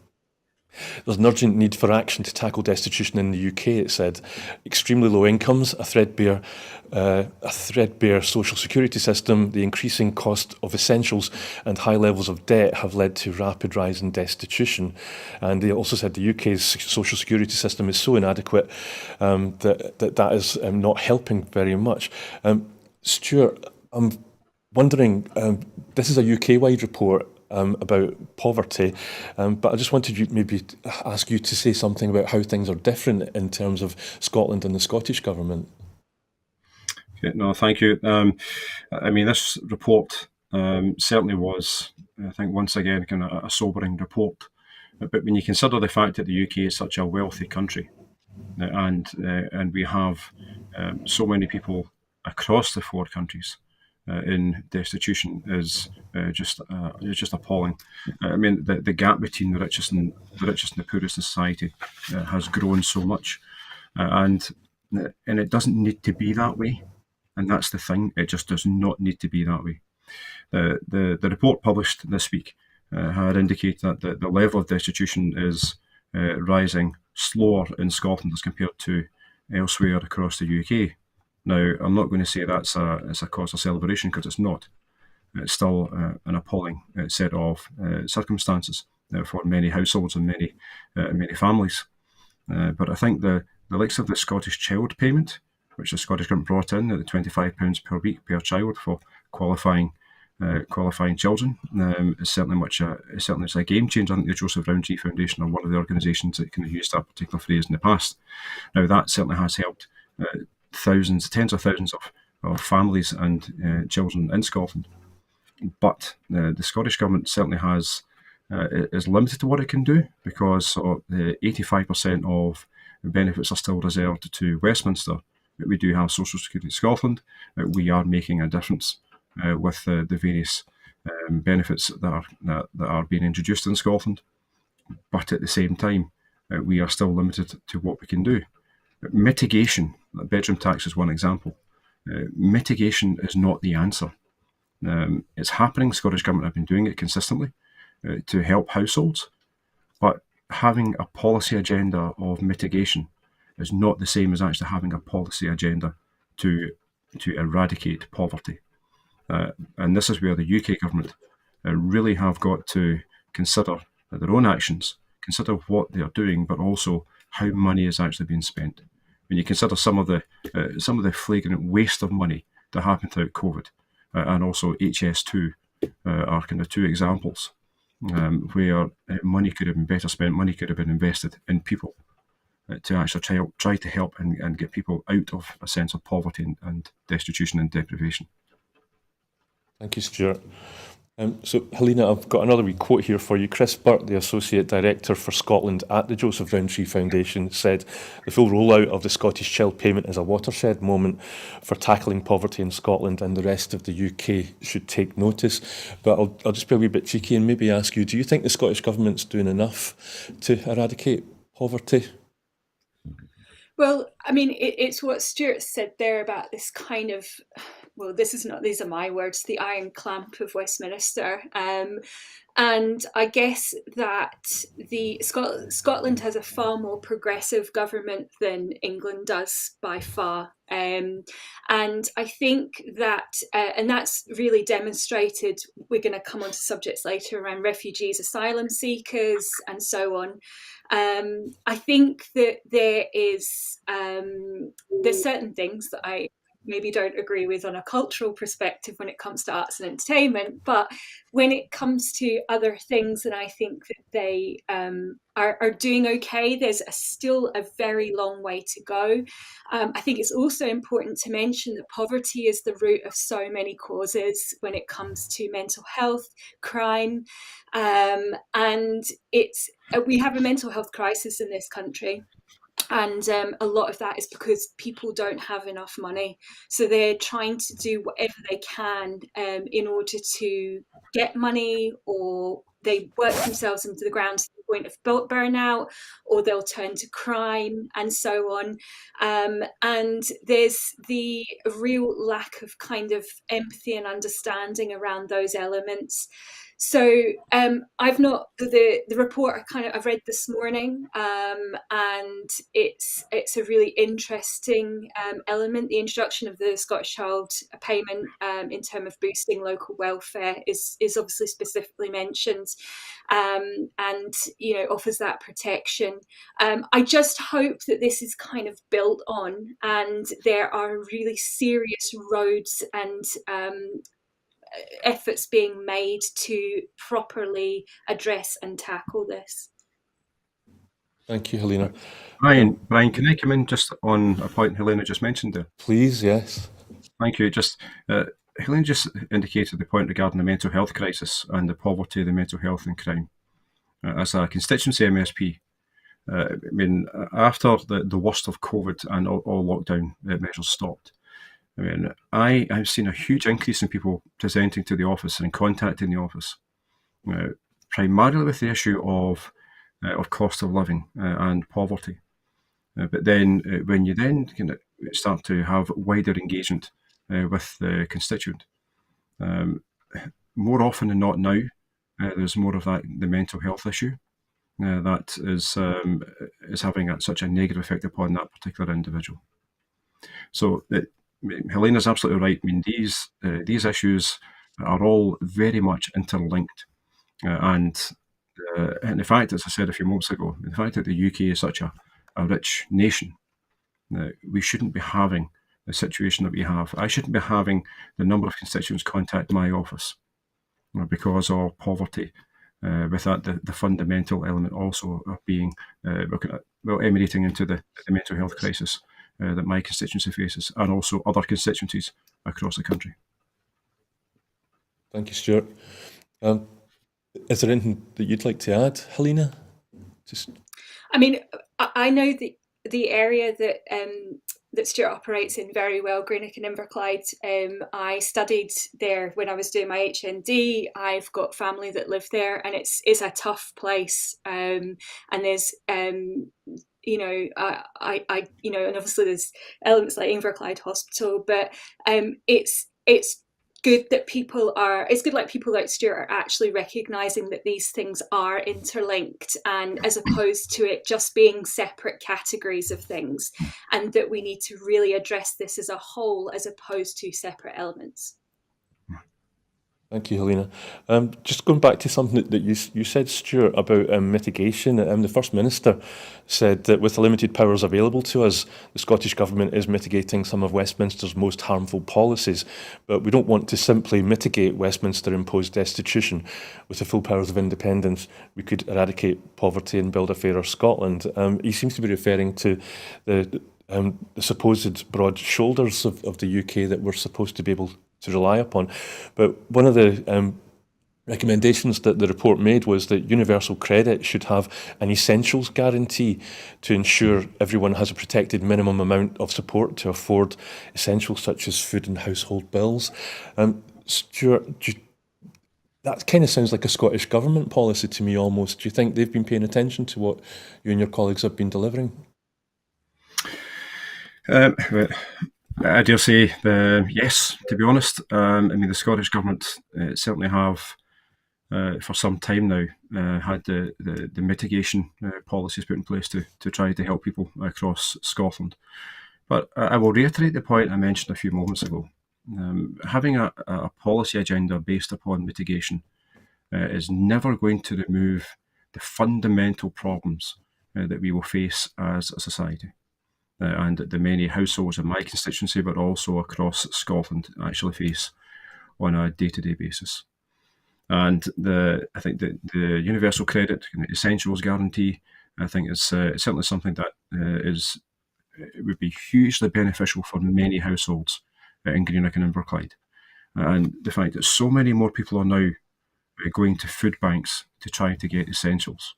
Speaker 1: There's an urgent need for action to tackle destitution in the UK, it said. Extremely low incomes, a threadbare social security system, the increasing cost of essentials and high levels of debt have led to rapid rise in destitution. And they also said the UK's social security system is so inadequate that is not helping very much. Stuart, I'm wondering, this is a UK-wide report about poverty, but I just wanted to maybe ask you to say something about how things are different in terms of Scotland and the Scottish government.
Speaker 3: Okay, no, thank you. I mean, this report certainly was, I think, once again, kind of a sobering report. But when you consider the fact that the UK is such a wealthy country, and we have so many people across the 4 countries in destitution is just appalling. I mean, the gap between the richest and the poorest in society has grown so much, and it doesn't need to be that way. And that's the thing; it just does not need to be that way. The report published this week had indicated that the level of destitution is rising slower in Scotland as compared to elsewhere across the UK. Now, I'm not going to say it's a cause of celebration, because it's not. It's still an appalling set of circumstances for many households and many families. But I think the likes of the Scottish Child Payment, which the Scottish Government brought in at the £25 per week per child for qualifying children, is certainly a game changer. I think the Joseph Rowntree Foundation are one of the organisations that can have used that particular phrase in the past. Now, that certainly has helped tens of thousands of families and children in Scotland. But the Scottish Government certainly is limited to what it can do, because 85% of benefits are still reserved to Westminster. But we do have Social Security Scotland. We are making a difference with the various benefits that are being introduced in Scotland. But at the same time, we are still limited to what we can do. Mitigation, bedroom tax is one example. Mitigation is not the answer. It's happening. Scottish Government have been doing it consistently to help households, but having a policy agenda of mitigation is not the same as actually having a policy agenda to eradicate poverty. And this is where the UK government really have got to consider their own actions, consider what they are doing, but also how money is actually being spent. When you consider some of the flagrant waste of money that happened throughout COVID, and also HS2 are kind of two examples where money could have been better spent, money could have been invested in people to actually try to help and get people out of a sense of poverty and destitution and deprivation.
Speaker 1: Thank you, Stuart. So, Halina, I've got another wee quote here for you. Chris Burt, the Associate Director for Scotland at the Joseph Rowntree Foundation, said the full rollout of the Scottish Child Payment is a watershed moment for tackling poverty in Scotland, and the rest of the UK should take notice. But I'll just be a wee bit cheeky and maybe ask you, do you think the Scottish Government's doing enough to eradicate poverty?
Speaker 2: Well, I mean, it's what Stuart said there about this kind of, well, these are my words, the iron clamp of Westminster. And I guess that Scotland has a far more progressive government than England does by far. And I think that, and that's really demonstrated, we're going to come on to subjects later around refugees, asylum seekers, and so on. I think that there's certain things that I maybe don't agree with on a cultural perspective when it comes to arts and entertainment, but when it comes to other things, then I think that they are doing okay. There's still a very long way to go. I think it's also important to mention that poverty is the root of so many causes when it comes to mental health, crime, and we have a mental health crisis in this country. And a lot of that is because people don't have enough money. So they're trying to do whatever they can in order to get money, or they work themselves into the ground to the point of burnout, or they'll turn to crime and so on. And there's the real lack of kind of empathy and understanding around those elements. So I've not the report I've read this morning, and it's a really interesting element. The introduction of the Scottish Child Payment in terms of boosting local welfare is obviously specifically mentioned, and offers that protection. I just hope that this is kind of built on, and there are really serious roads and efforts being made to properly address and tackle this.
Speaker 1: Thank you, Halina.
Speaker 3: Brian, can I come in just on a point Halina just mentioned there?
Speaker 1: Please, yes.
Speaker 3: Thank you. Halina just indicated the point regarding the mental health crisis and the poverty, the mental health and crime. As a constituency MSP, I mean, after the worst of COVID and all lockdown measures stopped, I mean, I've seen a huge increase in people presenting to the office and contacting the office, primarily with the issue of cost of living and poverty. But then when you then kind of start to have wider engagement with the constituent, more often than not now, there's more of the mental health issue that is having such a negative effect upon that particular individual. So Helena's absolutely right. I mean, these issues are all very much interlinked, and the fact, as I said a few moments ago, the fact that the UK is such a rich nation, we shouldn't be having the situation that we have. I shouldn't be having the number of constituents contact my office because of poverty. With that, the fundamental element also of being emanating into the mental health crisis that my constituency faces, and also other constituencies across the country.
Speaker 1: Thank you, Stuart. Is there anything that you'd like to add, Halina?
Speaker 2: I mean, I know the area that Stuart operates in very well, Greenock and Inverclyde. I studied there when I was doing my HND. I've got family that live there, and it's a tough place. And there's you know, and obviously there's elements like Inverclyde Hospital, but it's good that it's good like people like Stuart are actually recognising that these things are interlinked, and as opposed to it just being separate categories of things, and that we need to really address this as a whole as opposed to separate elements.
Speaker 1: Thank you, Halina. Just going back to something that you said, Stuart, about mitigation. The First Minister said that with the limited powers available to us, the Scottish Government is mitigating some of Westminster's most harmful policies. But we don't want to simply mitigate Westminster-imposed destitution. With the full powers of independence, we could eradicate poverty and build a fairer Scotland. He seems to be referring to the supposed broad shoulders of the UK that we're supposed to be able to rely upon. But one of the recommendations that the report made was that universal credit should have an essentials guarantee to ensure everyone has a protected minimum amount of support to afford essentials such as food and household bills. Stuart, that kind of sounds like a Scottish Government policy to me almost. Do you think they've been paying attention to what you and your colleagues have been delivering?
Speaker 3: I dare say yes, to be honest. I mean, the Scottish Government certainly have, for some time now, had the mitigation policies put in place to try to help people across Scotland. But I will reiterate the point I mentioned a few moments ago. Having a policy agenda based upon mitigation is never going to remove the fundamental problems that we will face as a society. And the many households in my constituency, but also across Scotland, actually face on a day-to-day basis. And I think that the universal credit essentials guarantee, I think, is certainly something that would be hugely beneficial for many households in Greenock and Inverclyde. And the fact that so many more people are now going to food banks to try to get essentials,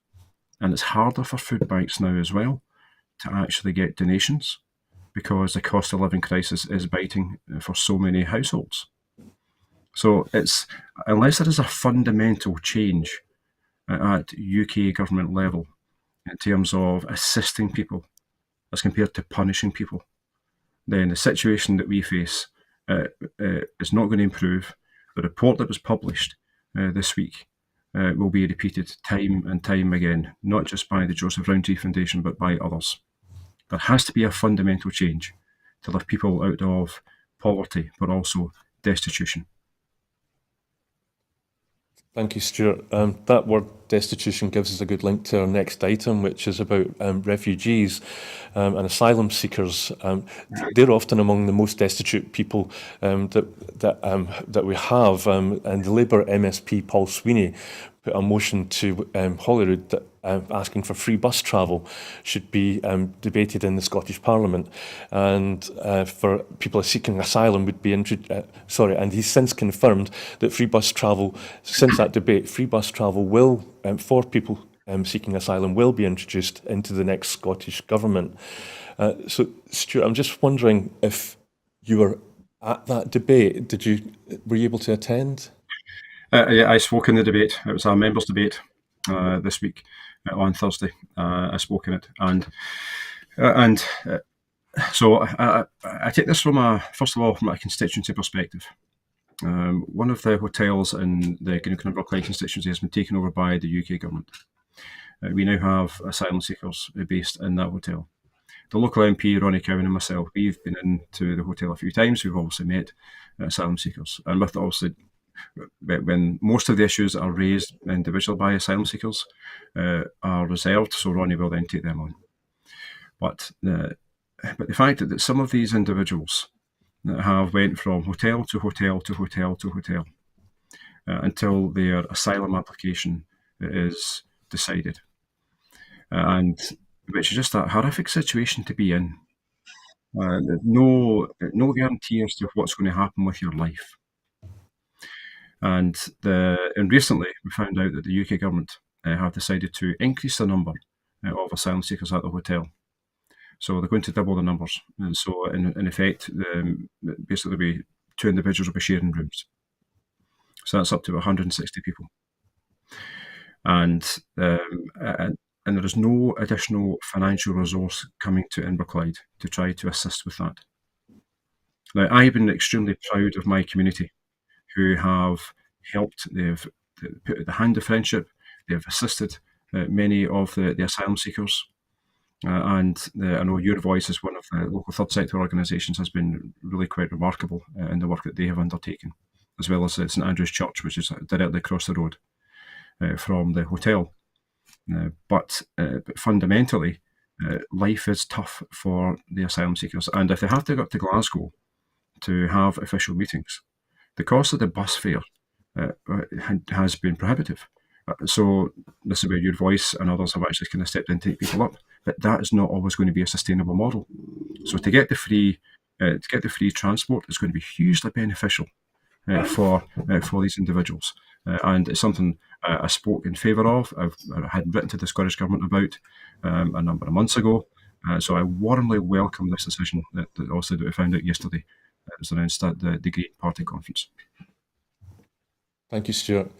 Speaker 3: and it's harder for food banks now as well to actually get donations because the cost of living crisis is biting for so many households. So unless there is a fundamental change at UK government level in terms of assisting people as compared to punishing people, then the situation that we face is not going to improve. The report that was published this week will be repeated time and time again, not just by the Joseph Rowntree Foundation, but by others. There has to be a fundamental change to lift people out of poverty, but also destitution.
Speaker 1: Thank you, Stuart. That word destitution gives us a good link to our next item, which is about refugees and asylum seekers. They're often among the most destitute people that we have. And the Labour MSP Paul Sweeney put a motion to Holyrood that asking for free bus travel should be debated in the Scottish Parliament, and for people seeking asylum would be and he's since confirmed that free bus travel, since that debate, free bus travel will for people seeking asylum will be introduced into the next Scottish Government. So, Stuart, I'm just wondering if you were at that debate. Were you able to attend?
Speaker 3: Yeah, I spoke in the debate. It was a members' debate this week on Thursday. I spoke in it, and so I take this first of all from a constituency perspective. One of the hotels in the Greenock-Clonbrooke constituency has been taken over by the UK government. We now have asylum seekers based in that hotel. The local MP, Ronnie Cowan, and myself, we've been into the hotel a few times. We've obviously met asylum seekers. And with obviously, when most of the issues are raised individually by asylum seekers are reserved, so Ronnie will then take them on. But the fact that some of these individuals have went from hotel to hotel to hotel to hotel until their asylum application is decided. And which is just a horrific situation to be in. No guarantee as to what's going to happen with your life. And recently we found out that the UK government have decided to increase the number of asylum seekers at the hotel. So they're going to double the numbers. And so in effect, basically two individuals will be sharing rooms. So that's up to 160 people. And there is no additional financial resource coming to Inverclyde to try to assist with that. Now, I've been extremely proud of my community who have helped. They've put the hand of friendship. They've assisted many of the asylum seekers. And I know your voice as one of the local third sector organisations has been really quite remarkable in the work that they have undertaken, as well as St Andrew's Church, which is directly across the road from the hotel. But fundamentally, life is tough for the asylum seekers. And if they have to go up to Glasgow to have official meetings, the cost of the bus fare has been prohibitive. So this is where your voice and others have actually kind of stepped in to take people up. But that is not always going to be a sustainable model. So to get the free transport is going to be hugely beneficial for these individuals. And it's something I spoke in favour of. I had written to the Scottish Government about a number of months ago. So I warmly welcome this decision that we found out yesterday. It was announced at the Green Party conference.
Speaker 1: Thank you, Stuart.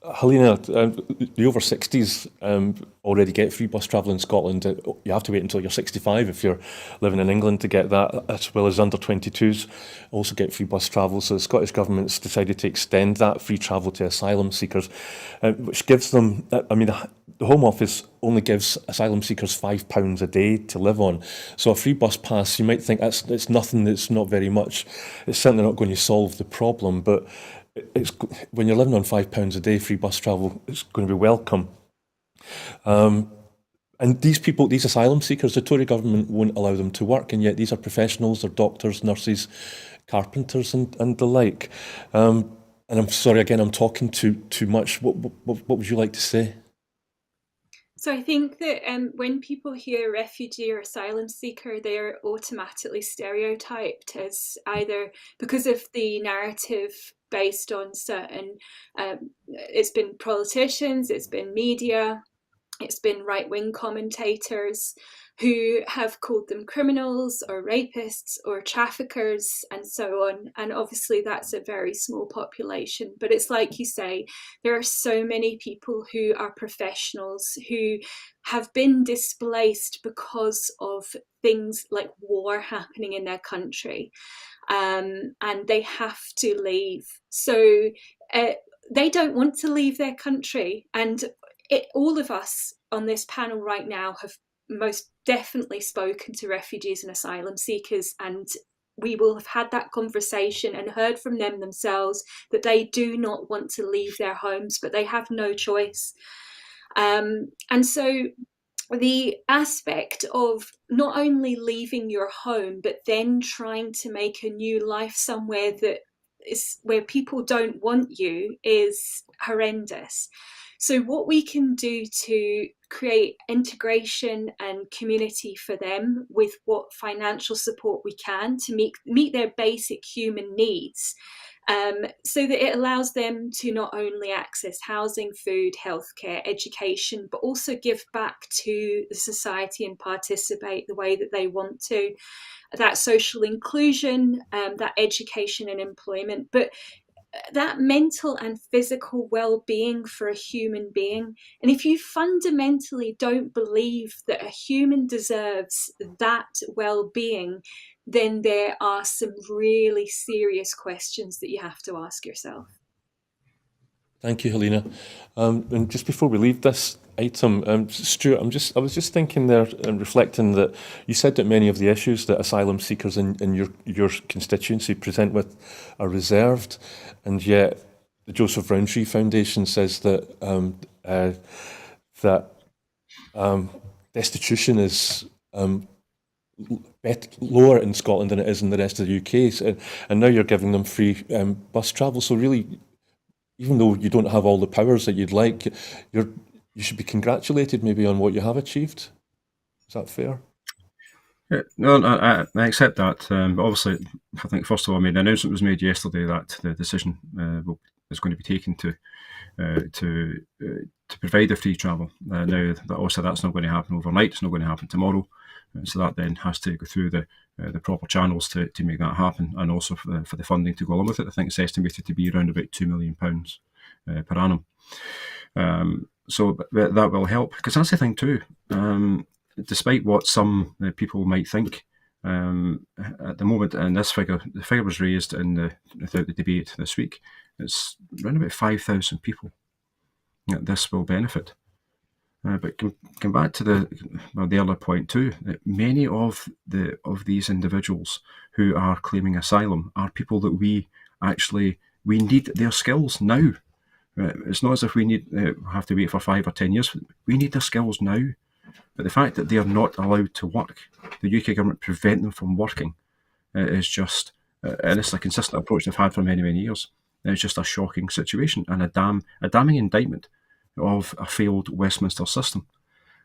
Speaker 1: Halina, the over 60s already get free bus travel in Scotland. You have to wait until you're 65 if you're living in England to get that, as well as under 22s also get free bus travel. So the Scottish Government's decided to extend that free travel to asylum seekers, which gives them, the Home Office only gives asylum seekers £5 a day to live on. So a free bus pass, you might think it's nothing, it's not very much. It's certainly not going to solve the problem, but when you're living on £5 a day, free bus travel is going to be welcome. And these asylum seekers, the Tory government won't allow them to work, and yet these are professionals, they're doctors, nurses, carpenters, and the like. And I'm sorry, again, I'm talking too much. What would you like to say?
Speaker 2: So I think that when people hear refugee or asylum seeker, they're automatically stereotyped as either because of the narrative based on certain, it's been politicians, it's been media, it's been right-wing commentators who have called them criminals or rapists or traffickers and so on. And obviously that's a very small population. But it's like you say, there are so many people who are professionals who have been displaced because of things like war happening in their country. And they have to leave. So they don't want to leave their country. And all of us on this panel right now have most definitely spoken to refugees and asylum seekers, and we will have had that conversation and heard from them themselves that they do not want to leave their homes, but they have no choice. And so the aspect of not only leaving your home, but then trying to make a new life somewhere that is where people don't want you is horrendous. So what we can do to create integration and community for them with what financial support we can to meet their basic human needs so that it allows them to not only access housing, food, healthcare, education, but also give back to the society and participate the way that they want to. That social inclusion, that education and employment, but that mental and physical well-being for a human being. And if you fundamentally don't believe that a human deserves that well-being, then there are some really serious questions that you have to ask yourself.
Speaker 1: Thank you, Halina. And just before we leave this item, Stuart, I was just thinking there and reflecting that you said that many of the issues that asylum seekers in your constituency present with are reserved, and yet the Joseph Rowntree Foundation says that destitution is lower in Scotland than it is in the rest of the UK, and now you're giving them free bus travel. So really, even though you don't have all the powers that you'd like, you should be congratulated maybe on what you have achieved. Is that fair?
Speaker 3: Yeah, no, I accept that. But obviously, I think first of all, an announcement was made yesterday that the decision is going to be taken to provide the free travel. Now, also that's not going to happen overnight. It's not going to happen tomorrow. So that then has to go through the proper channels to make that happen, and also for the funding to go along with it. I think it's estimated to be around about £2 million per annum. So that will help, because that's the thing too. Despite what some people might think, at the moment, and the figure was raised throughout the debate this week, it's around about 5,000 people that this will benefit. But come back to the earlier point too, that many of these individuals who are claiming asylum are people that we need their skills now. It's not as if we have to wait for 5 or 10 years. We need their skills now. But the fact that they are not allowed to work, the UK government prevent them from working, is just, and it's a consistent approach they've had for many, many years. It's just a shocking situation and a damning indictment of a failed Westminster system,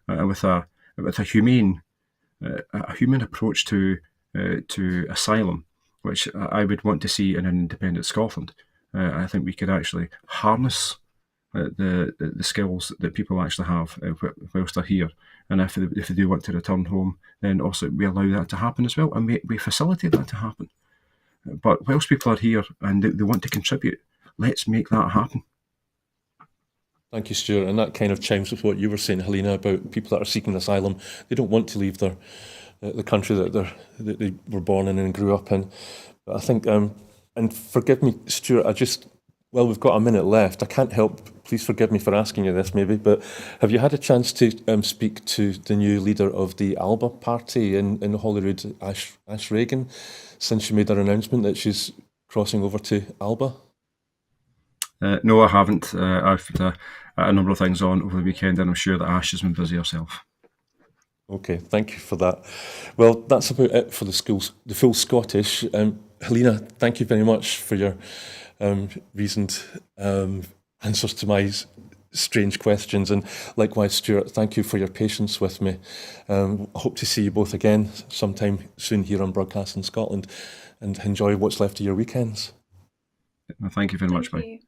Speaker 3: with a human approach to asylum, which I would want to see in an independent Scotland. I think we could actually harness the skills that people actually have whilst they're here, and if they do want to return home, then also we allow that to happen as well, and we facilitate that to happen. But whilst people are here and they want to contribute, let's make that happen.
Speaker 1: Thank you, Stuart. And that kind of chimes with what you were saying, Halina, about people that are seeking asylum. They don't want to leave the country that they were born in and grew up in. But I think, and forgive me, Stuart, we've got a minute left. I can't help, please forgive me for asking you this maybe, but have you had a chance to speak to the new leader of the Alba party in Holyrood, Ash Regan, since she made her announcement that she's crossing over to Alba?
Speaker 3: No, I haven't. I've had a number of things on over the weekend, and I'm sure that Ash has been busy herself. Okay,
Speaker 1: thank you for that. Well, that's about it for the full Scottish. Halina, thank you very much for your reasoned answers to my strange questions, and likewise, Stuart, thank you for your patience with me. I hope to see you both again sometime soon here on Broadcasting Scotland, and enjoy what's left of your weekends.
Speaker 3: Well, thank you very much, Mike.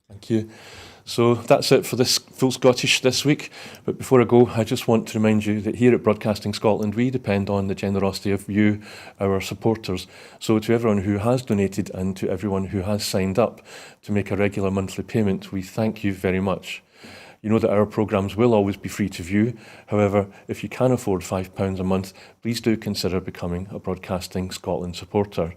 Speaker 1: Thank you. So that's it for this Full Scottish this week. But before I go, I just want to remind you that here at Broadcasting Scotland, we depend on the generosity of you, our supporters. So to everyone who has donated and to everyone who has signed up to make a regular monthly payment, we thank you very much. You know that our programmes will always be free to view. However, if you can afford £5 a month, please do consider becoming a Broadcasting Scotland supporter.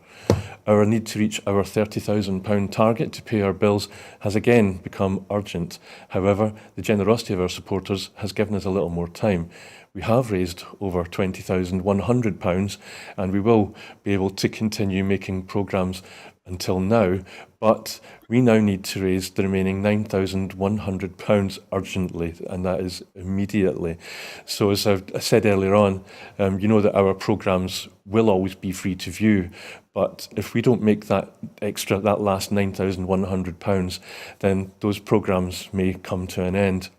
Speaker 1: Our need to reach our £30,000 target to pay our bills has again become urgent. However, the generosity of our supporters has given us a little more time. We have raised over £20,100 and we will be able to continue making programmes until now, but we now need to raise the remaining £9,100 urgently, and that is immediately. So as I said earlier on, you know that our programmes will always be free to view, but if we don't make that last £9,100, then those programmes may come to an end.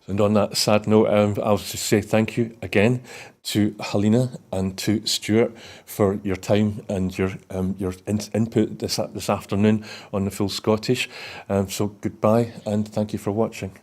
Speaker 1: And on that sad note, I'll just say thank you again to Halina and to Stuart for your time and your input this afternoon on the Full Scottish. So goodbye and thank you for watching.